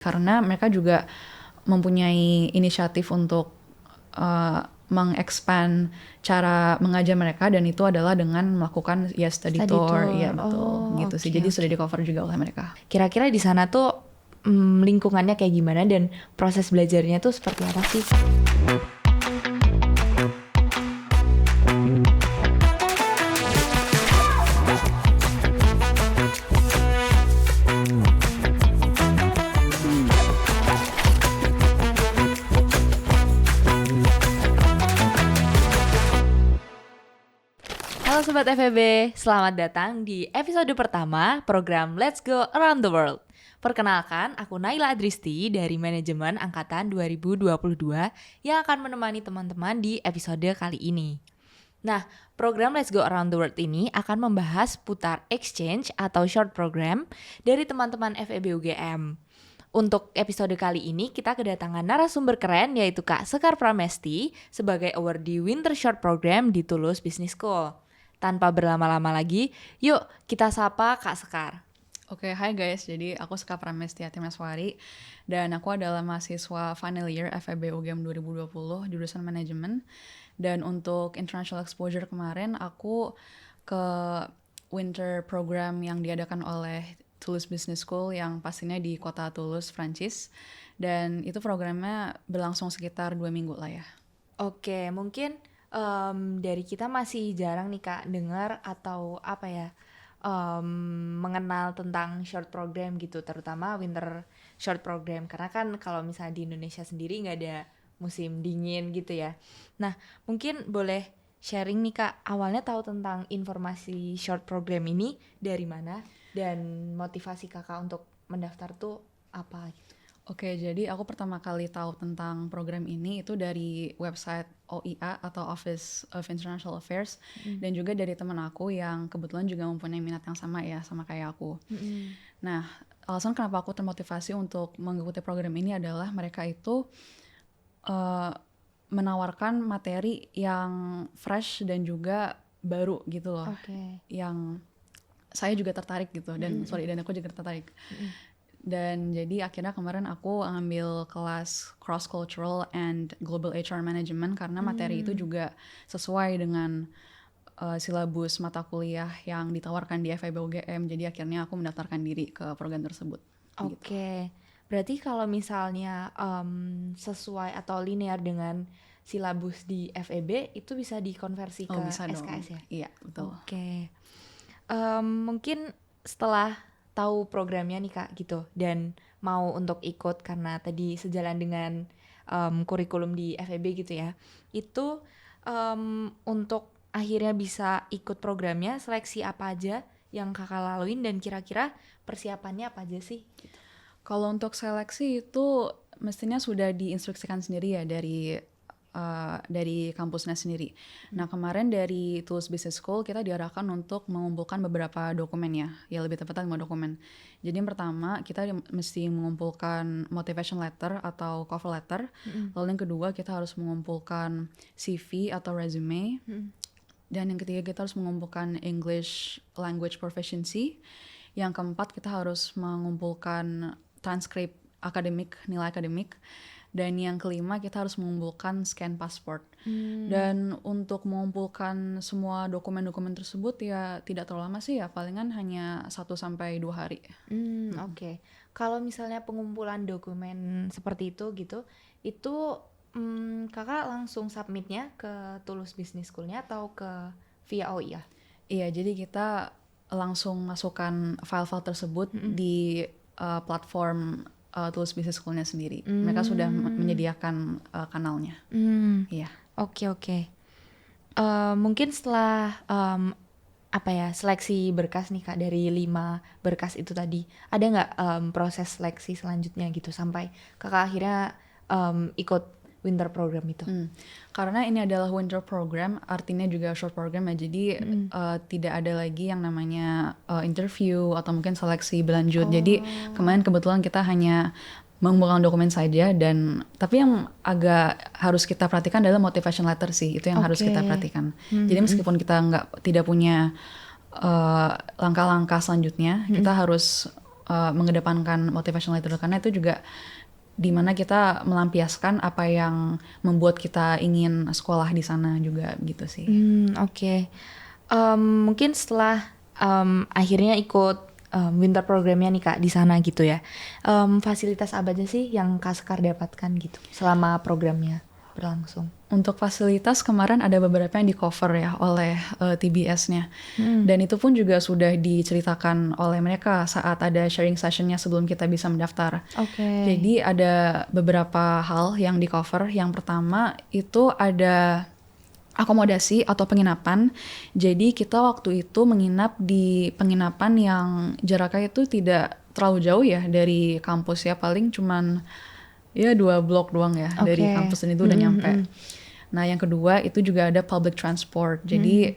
karena mereka juga mempunyai inisiatif untuk mengexpand cara mengajar mereka, dan itu adalah dengan melakukan study tour. Iya betul, gitu sih. Jadi sudah di cover juga oleh mereka. Kira-kira di sana tuh lingkungannya kayak gimana dan proses belajarnya tuh seperti apa sih? Halo Sobat FEB, selamat datang di episode pertama program Let's Go Around the World. Perkenalkan, aku Naila Adristi dari Manajemen Angkatan 2022 yang akan menemani teman-teman di episode kali ini. Nah, program Let's Go Around the World ini akan membahas putar exchange atau short program dari teman-teman FEB UGM. Untuk episode kali ini kita kedatangan narasumber keren yaitu Kak Sekar Pramesti sebagai awardee Winter Short Program di Tulus Business School. Tanpa berlama-lama lagi, yuk kita sapa Kak Sekar. Oke, hai guys. Jadi aku Sekar Pramesti Atimeswari dan aku adalah mahasiswa final year FEB UGM 2020 jurusan manajemen. Dan untuk international exposure kemarin aku ke winter program yang diadakan oleh Tulus Business School yang pastinya di kota Toulouse, Prancis. Dan itu programnya berlangsung sekitar 2 minggu lah ya. Oke, mungkin dari kita masih jarang nih Kak dengar atau mengenal tentang short program gitu, terutama winter short program, karena kan kalau misalnya di Indonesia sendiri nggak ada musim dingin gitu ya. Nah, mungkin boleh sharing nih Kak, awalnya tahu tentang informasi short program ini dari mana dan motivasi Kakak untuk mendaftar tuh apa gitu? Oke, jadi aku pertama kali tahu tentang program ini itu dari website OIA atau Office of International Affairs, dan juga dari teman aku yang kebetulan juga mempunyai minat yang sama ya, sama kayak aku. Nah, alasan kenapa aku termotivasi untuk mengikuti program ini adalah mereka itu menawarkan materi yang fresh dan juga baru gitu loh. Yang saya juga tertarik gitu, dan dan aku juga tertarik. Dan jadi akhirnya kemarin aku ngambil kelas Cross Cultural and Global HR Management karena materi itu juga sesuai dengan silabus mata kuliah yang ditawarkan di FEB UGM. Jadi akhirnya aku mendaftarkan diri ke program tersebut. Oke. Berarti kalau misalnya sesuai atau linear dengan silabus di FEB itu bisa dikonversi ke bisa SKS dong. Ya? Iya, betul. Oke. Mungkin setelah tahu programnya nih Kak gitu dan mau untuk ikut karena tadi sejalan dengan kurikulum di FEB gitu ya, itu untuk akhirnya bisa ikut programnya, seleksi apa aja yang Kakak laluin dan kira-kira persiapannya apa aja sih gitu? Kalau untuk seleksi itu mestinya sudah diinstruksikan sendiri ya dari kampusnya sendiri. Nah, kemarin dari Tulus Business School kita diarahkan untuk mengumpulkan beberapa dokumen ya lebih tepatnya 5 dokumen. Jadi yang pertama kita mesti mengumpulkan motivation letter atau cover letter. Lalu yang kedua kita harus mengumpulkan CV atau resume. Dan yang ketiga kita harus mengumpulkan English language proficiency. Yang keempat kita harus mengumpulkan transkrip akademik, nilai akademik. Dan yang kelima kita harus mengumpulkan scan pasport. Dan untuk mengumpulkan semua dokumen-dokumen tersebut ya tidak terlalu lama sih ya, palingan hanya 1-2 hari. Oke. Kalau misalnya pengumpulan dokumen seperti itu gitu, itu Kakak langsung submitnya ke Tulus Business School-nya atau ke via OIA? Iya, jadi kita langsung masukkan file-file tersebut di platform Tulus Business School-nya sendiri. Mereka sudah menyediakan kanalnya. Iya. Oke. Mungkin setelah seleksi berkas nih Kak dari 5 berkas itu tadi, ada nggak proses seleksi selanjutnya gitu sampai Kakak akhirnya ikut winter program itu? Karena ini adalah winter program, artinya juga short program ya, jadi tidak ada lagi yang namanya interview atau mungkin seleksi berlanjut. Jadi kemarin kebetulan kita hanya mengumpulkan dokumen saja, dan tapi yang agak harus kita perhatikan adalah motivation letter sih, itu yang harus kita perhatikan. Jadi meskipun kita tidak punya langkah-langkah selanjutnya, kita harus mengedepankan motivational leader karena itu juga dimana kita melampiaskan apa yang membuat kita ingin sekolah di sana juga gitu sih. Oke. Mungkin setelah akhirnya ikut winter programnya nih Kak di sana gitu ya. Fasilitas apa aja sih yang Kak Sekar dapatkan gitu selama programnya berlangsung? Untuk fasilitas kemarin ada beberapa yang di cover ya oleh TBS-nya. Dan itu pun juga sudah diceritakan oleh mereka saat ada sharing session-nya sebelum kita bisa mendaftar. Oke. Jadi ada beberapa hal yang di cover. Yang pertama itu ada akomodasi atau penginapan. Jadi kita waktu itu menginap di penginapan yang jaraknya itu tidak terlalu jauh ya dari kampus ya, paling cuman ya 2 blok doang ya dari kampus dan itu udah nyampe. Nah yang kedua itu juga ada public transport. Jadi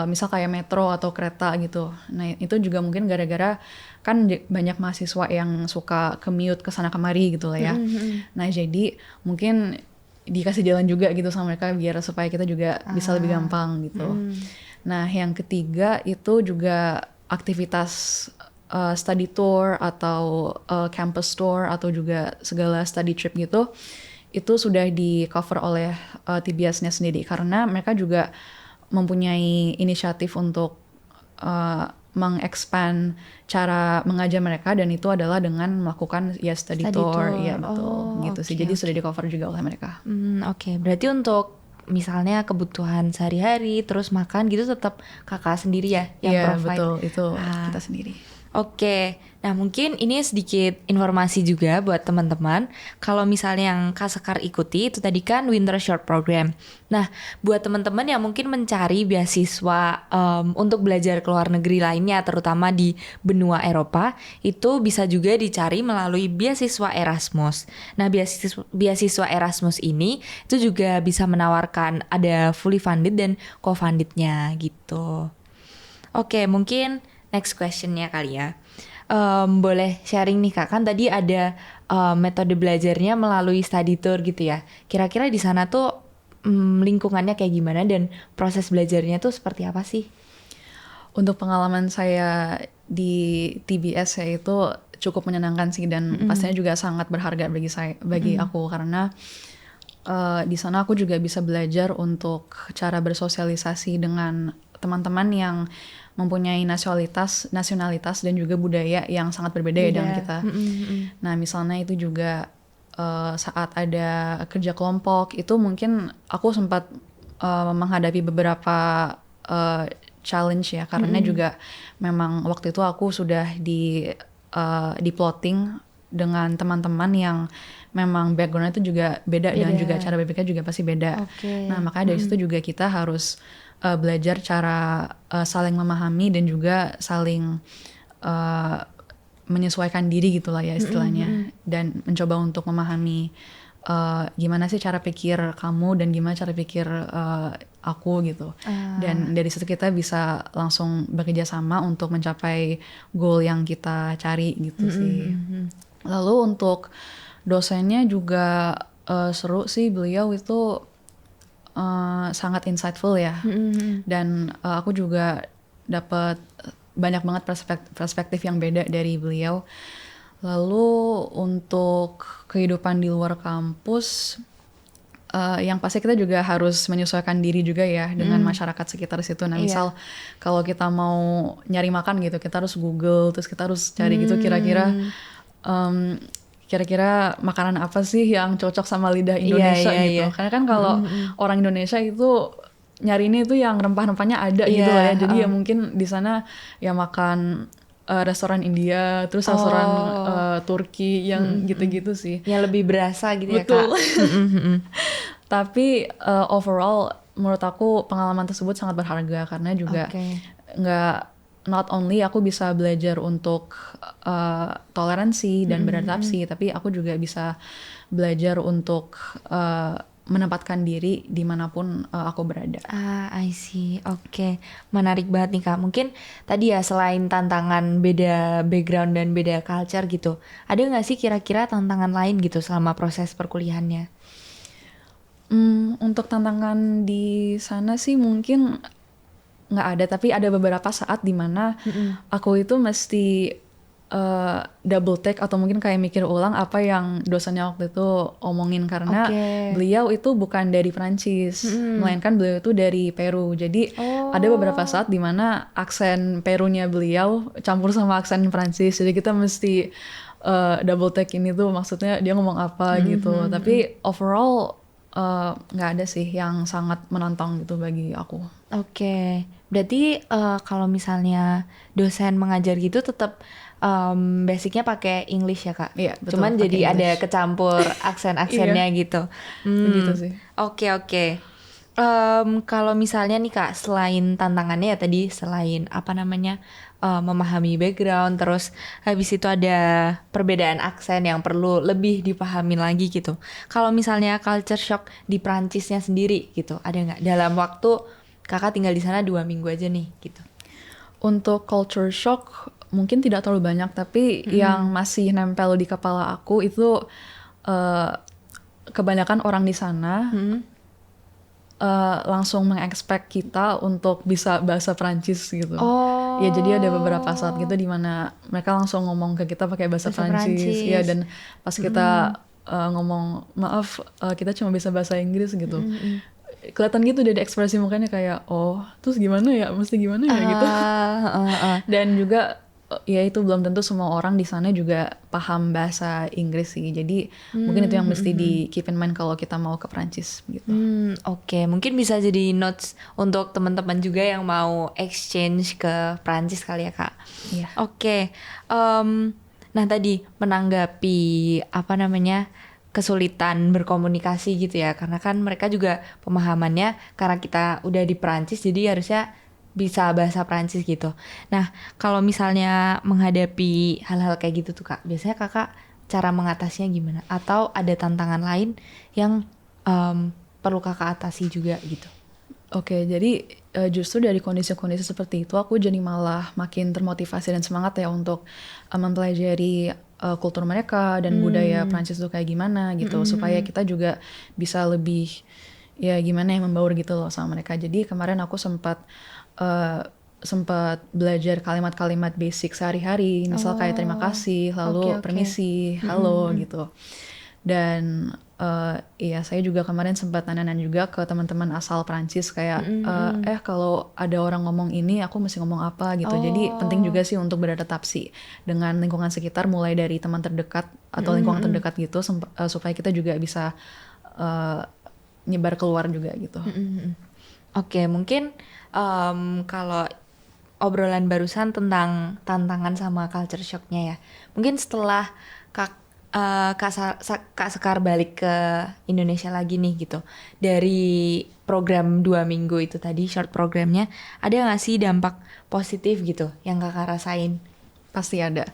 misal kayak metro atau kereta gitu. Nah itu juga mungkin gara-gara kan banyak mahasiswa yang suka commute ke sana kemari gitu lah ya. Nah jadi mungkin dikasih jalan juga gitu sama mereka biar supaya kita juga bisa lebih gampang gitu. Nah yang ketiga itu juga aktivitas study tour atau campus tour atau juga segala study trip gitu. Itu sudah di cover oleh TBS-nya sendiri karena mereka juga mempunyai inisiatif untuk mengexpand cara mengajar mereka dan itu adalah dengan melakukan ya study tour. Ya betul gitu sih. Jadi sudah di cover juga oleh mereka. Oke. Berarti untuk misalnya kebutuhan sehari-hari terus makan gitu tetap Kakak sendiri ya yang provide? Betul itu kita sendiri. Oke, nah mungkin ini sedikit informasi juga buat teman-teman. Kalau misalnya yang Kak Sekar ikuti itu tadi kan Winter Short Program. Nah, buat teman-teman yang mungkin mencari beasiswa untuk belajar ke luar negeri lainnya, terutama di benua Eropa, itu bisa juga dicari melalui beasiswa Erasmus. Nah, beasiswa Erasmus ini itu juga bisa menawarkan ada fully funded dan co-fundednya gitu. Oke, mungkin next questionnya kali ya. Boleh sharing nih Kak, kan tadi ada metode belajarnya melalui study tour gitu ya. Kira-kira di sana tuh lingkungannya kayak gimana dan proses belajarnya tuh seperti apa sih? Untuk pengalaman saya di TBS ya itu cukup menyenangkan sih dan pastinya juga sangat berharga bagi aku karena di sana aku juga bisa belajar untuk cara bersosialisasi dengan teman-teman yang mempunyai nasionalitas dan juga budaya yang sangat berbeda ya dengan kita. Nah misalnya itu juga saat ada kerja kelompok itu mungkin aku sempat menghadapi beberapa challenge ya karena juga memang waktu itu aku sudah di plotting dengan teman-teman yang memang background itu juga beda dan juga cara berpikir juga pasti beda. Nah makanya dari situ juga kita harus belajar cara saling memahami dan juga saling menyesuaikan diri gitulah ya istilahnya dan mencoba untuk memahami gimana sih cara pikir kamu dan gimana cara pikir aku gitu dan dari situ kita bisa langsung bekerja sama untuk mencapai goal yang kita cari gitu sih. Lalu untuk dosennya juga seru sih, beliau itu sangat insightful ya dan aku juga dapat banyak banget perspektif yang beda dari beliau. Lalu untuk kehidupan di luar kampus yang pasti kita juga harus menyesuaikan diri juga ya dengan masyarakat sekitar situ. Nah misal kalau kita mau nyari makan gitu kita harus Google terus kita harus cari gitu kira-kira makanan apa sih yang cocok sama lidah Indonesia gitu. Karena kan kalau orang Indonesia itu nyari ini itu yang rempah-rempahnya ada gitu lah ya. Jadi ya mungkin di sana ya makan restoran India, terus restoran Turki yang gitu-gitu sih. Yang lebih berasa gitu. Betul. Ya Kak. Tapi overall menurut aku pengalaman tersebut sangat berharga karena juga not only aku bisa belajar untuk toleransi dan beradaptasi, tapi aku juga bisa belajar untuk menempatkan diri dimanapun aku berada. I see. Oke. Menarik banget nih Kak. Mungkin tadi ya selain tantangan beda background dan beda culture gitu, ada nggak sih kira-kira tantangan lain gitu selama proses perkuliahannya? Untuk tantangan di sana sih mungkin nggak ada, tapi ada beberapa saat dimana aku itu mesti double take atau mungkin kayak mikir ulang apa yang dosennya waktu itu omongin karena Oke. beliau itu bukan dari Prancis, melainkan beliau itu dari Peru. Jadi ada beberapa saat dimana aksen Perunya beliau campur sama aksen Prancis. Jadi kita mesti double take ini tuh maksudnya dia ngomong apa gitu. Tapi overall nggak ada sih yang sangat menantang gitu bagi aku. Oke, berarti kalau misalnya dosen mengajar gitu tetap basicnya pakai English ya Kak? Iya, betul, Cuman pakai jadi ada English. kecampur aksen-aksennya gitu. Begitu sih. Oke. Kalau misalnya nih Kak, selain tantangannya ya tadi, selain apa namanya memahami background, terus habis itu ada perbedaan aksen yang perlu lebih dipahami lagi gitu. Kalau misalnya culture shock di Prancisnya sendiri gitu, ada nggak dalam waktu Kakak tinggal di sana 2 minggu aja nih gitu? Untuk culture shock mungkin tidak terlalu banyak, tapi yang masih nempel di kepala aku itu eh, kebanyakan orang di sana langsung mengexpect kita untuk bisa bahasa Prancis gitu. Oh. Ya jadi ada beberapa saat gitu di mana mereka langsung ngomong ke kita pakai bahasa Prancis. Ya dan pas kita ngomong maaf kita cuma bisa bahasa Inggris gitu. Kelihatan gitu dari ekspresi mukanya kayak oh terus gimana ya mesti gimana ya gitu. Dan juga ya itu belum tentu semua orang di sana juga paham bahasa Inggris sih. Jadi mungkin itu yang mesti di keep in mind kalau kita mau ke Prancis gitu. Oke, mungkin bisa jadi notes untuk teman-teman juga yang mau exchange ke Prancis kali ya Kak. Iya. Oke, nah tadi menanggapi apa namanya kesulitan berkomunikasi gitu ya, karena kan mereka juga pemahamannya karena kita udah di Prancis jadi harusnya bisa bahasa Prancis gitu. Nah, kalau misalnya menghadapi hal-hal kayak gitu tuh Kak, biasanya Kakak cara mengatasinya gimana? Atau ada tantangan lain yang perlu Kakak atasi juga gitu? Oke, jadi justru dari kondisi-kondisi seperti itu aku jadi malah makin termotivasi dan semangat ya untuk mempelajari kultur mereka dan budaya Prancis itu kayak gimana gitu supaya kita juga bisa lebih ya gimana yang membaur gitu loh sama mereka. Jadi kemarin aku sempat belajar kalimat-kalimat basic sehari-hari, misal kayak terima kasih, lalu oke. permisi, halo gitu. Dan iya saya juga kemarin sempat nanya-nanya juga ke teman-teman asal Prancis kayak kalau ada orang ngomong ini aku mesti ngomong apa gitu. Jadi penting juga sih untuk beradaptasi dengan lingkungan sekitar mulai dari teman terdekat atau lingkungan terdekat gitu supaya kita juga bisa nyebar keluar juga gitu. Oke, mungkin kalau obrolan barusan tentang tantangan sama culture shocknya ya, mungkin setelah Kak Sekar balik ke Indonesia lagi nih gitu, dari program 2 minggu itu tadi short programnya, ada nggak sih dampak positif gitu yang Kakak rasain? Pasti ada.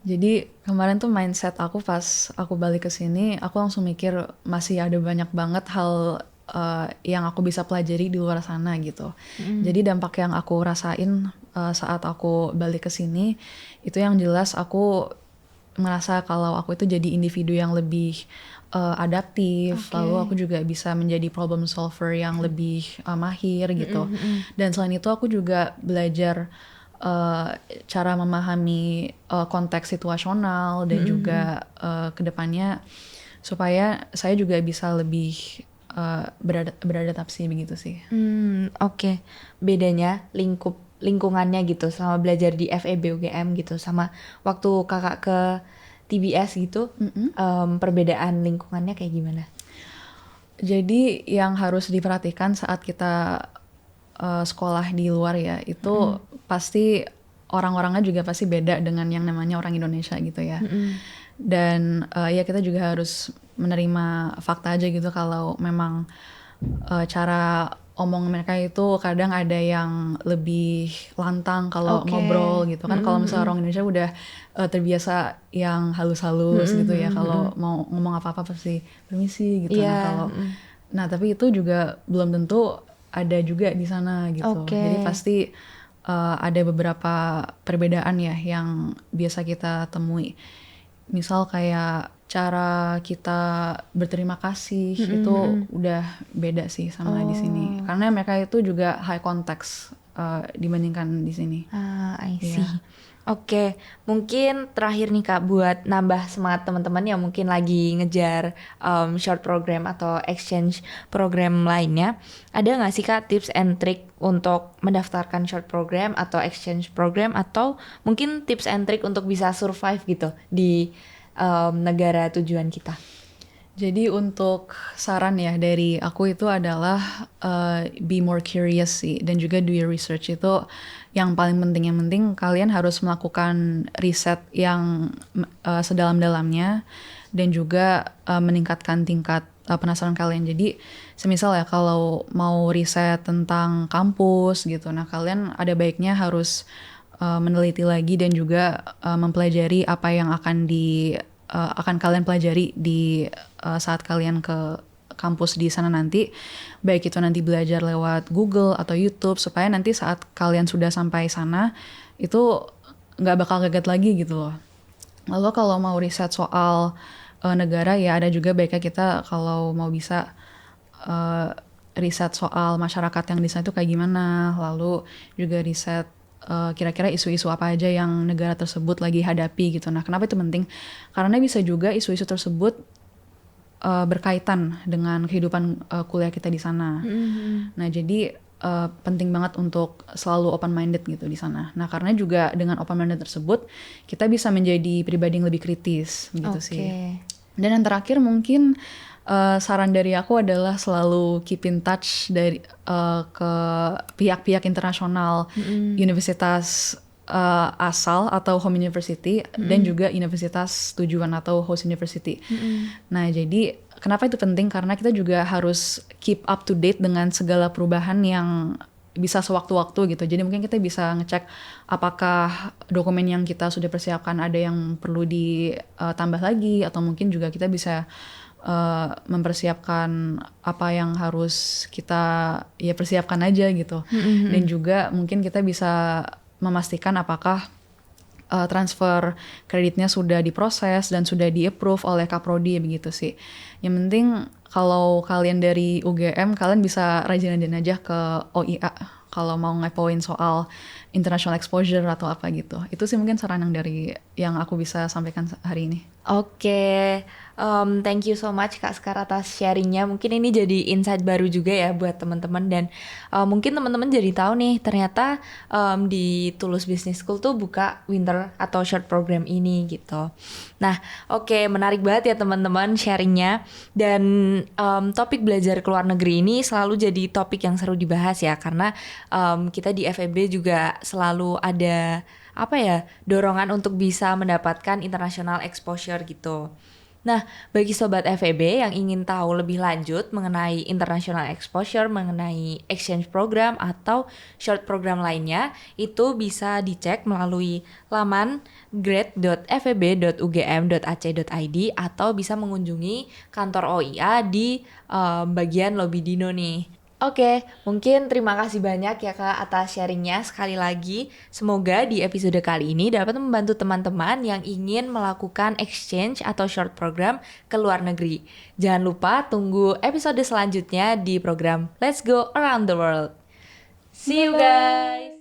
Jadi kemarin tuh mindset aku pas aku balik ke sini, aku langsung mikir masih ada banyak banget hal yang aku bisa pelajari di luar sana gitu. Jadi dampak yang aku rasain saat aku balik ke sini itu yang jelas aku merasa kalau aku itu jadi individu yang lebih adaptif, lalu aku juga bisa menjadi problem solver yang lebih mahir gitu. Dan selain itu aku juga belajar cara memahami konteks situasional dan juga kedepannya supaya saya juga bisa lebih beradaptasi begitu sih. Oke. Bedanya lingkungannya gitu selama belajar di FEB UGM gitu sama waktu Kakak ke TBS gitu, perbedaan lingkungannya kayak gimana? Jadi yang harus diperhatikan saat kita sekolah di luar ya itu pasti orang-orangnya juga pasti beda dengan yang namanya orang Indonesia gitu ya. Dan ya kita juga harus menerima fakta aja gitu kalau memang cara omong mereka itu kadang ada yang lebih lantang kalau ngobrol gitu kan. Kalau misalnya orang Indonesia udah terbiasa yang halus-halus gitu ya, kalau mau ngomong apa-apa pasti permisi gitu. Nah tapi itu juga belum tentu ada juga di sana gitu. Jadi pasti ada beberapa perbedaan ya yang biasa kita temui. Misal kayak cara kita berterima kasih itu udah beda sih sama di sini. Karena mereka itu juga high context dibandingkan di sini. I see. Oke, mungkin terakhir nih Kak, buat nambah semangat teman-teman yang mungkin lagi ngejar short program atau exchange program lainnya, ada nggak sih Kak tips and trick untuk mendaftarkan short program atau exchange program, atau mungkin tips and trick untuk bisa survive gitu di negara tujuan kita? Jadi untuk saran ya dari aku itu adalah be more curious sih, dan juga do your research. Itu yang paling penting. Yang penting kalian harus melakukan riset yang sedalam-dalamnya, dan juga meningkatkan tingkat penasaran kalian. Jadi semisal ya kalau mau riset tentang kampus gitu, nah kalian ada baiknya harus meneliti lagi, dan juga mempelajari apa yang akan kalian pelajari di saat kalian ke kampus di sana nanti, baik itu nanti belajar lewat Google atau YouTube, supaya nanti saat kalian sudah sampai sana itu nggak bakal kaget lagi gitu loh. Lalu kalau mau riset soal negara, ya ada juga baiknya kita kalau mau bisa riset soal masyarakat yang di sana itu kayak gimana, lalu juga riset kira-kira isu-isu apa aja yang negara tersebut lagi hadapi gitu. Nah, kenapa itu penting? Karena bisa juga isu-isu tersebut berkaitan dengan kehidupan kuliah kita di sana. Nah, jadi penting banget untuk selalu open minded gitu di sana. Nah, karena juga dengan open minded tersebut kita bisa menjadi pribadi yang lebih kritis gitu sih. Dan yang terakhir mungkin saran dari aku adalah selalu keep in touch dari ke pihak-pihak internasional, universitas asal atau home university, dan juga universitas tujuan atau host university. Nah, jadi kenapa itu penting? Karena kita juga harus keep up to date dengan segala perubahan yang bisa sewaktu-waktu gitu. Jadi mungkin kita bisa ngecek apakah dokumen yang kita sudah persiapkan ada yang perlu ditambah lagi, atau mungkin juga kita bisa mempersiapkan apa yang harus kita ya persiapkan aja gitu. Dan juga mungkin kita bisa memastikan apakah transfer kreditnya sudah diproses dan sudah di-approve oleh Kaprodi, begitu sih. Yang penting kalau kalian dari UGM, kalian bisa rajin-rajin aja ke OIA kalau mau ngepoin soal international exposure atau apa gitu. Itu sih mungkin saran yang aku bisa sampaikan hari ini. Oke, thank you so much Kak Skar atas sharingnya. Mungkin ini jadi insight baru juga ya buat teman-teman, dan mungkin teman-teman jadi tahu nih ternyata di Tulus Business School tuh buka winter atau short program ini gitu. Nah, oke, menarik banget ya teman-teman sharingnya, dan topik belajar ke luar negeri ini selalu jadi topik yang seru dibahas ya, karena kita di FEB juga selalu ada dorongan untuk bisa mendapatkan international exposure gitu. Nah, bagi sobat FEB yang ingin tahu lebih lanjut mengenai international exposure, mengenai exchange program atau short program lainnya, itu bisa dicek melalui laman grade.feb.ugm.ac.id, atau bisa mengunjungi kantor OIA di bagian Lobby Dino nih. Oke, mungkin terima kasih banyak ya Kak atas sharingnya sekali lagi. Semoga di episode kali ini dapat membantu teman-teman yang ingin melakukan exchange atau short program ke luar negeri. Jangan lupa tunggu episode selanjutnya di program Let's Go Around the World. See you guys!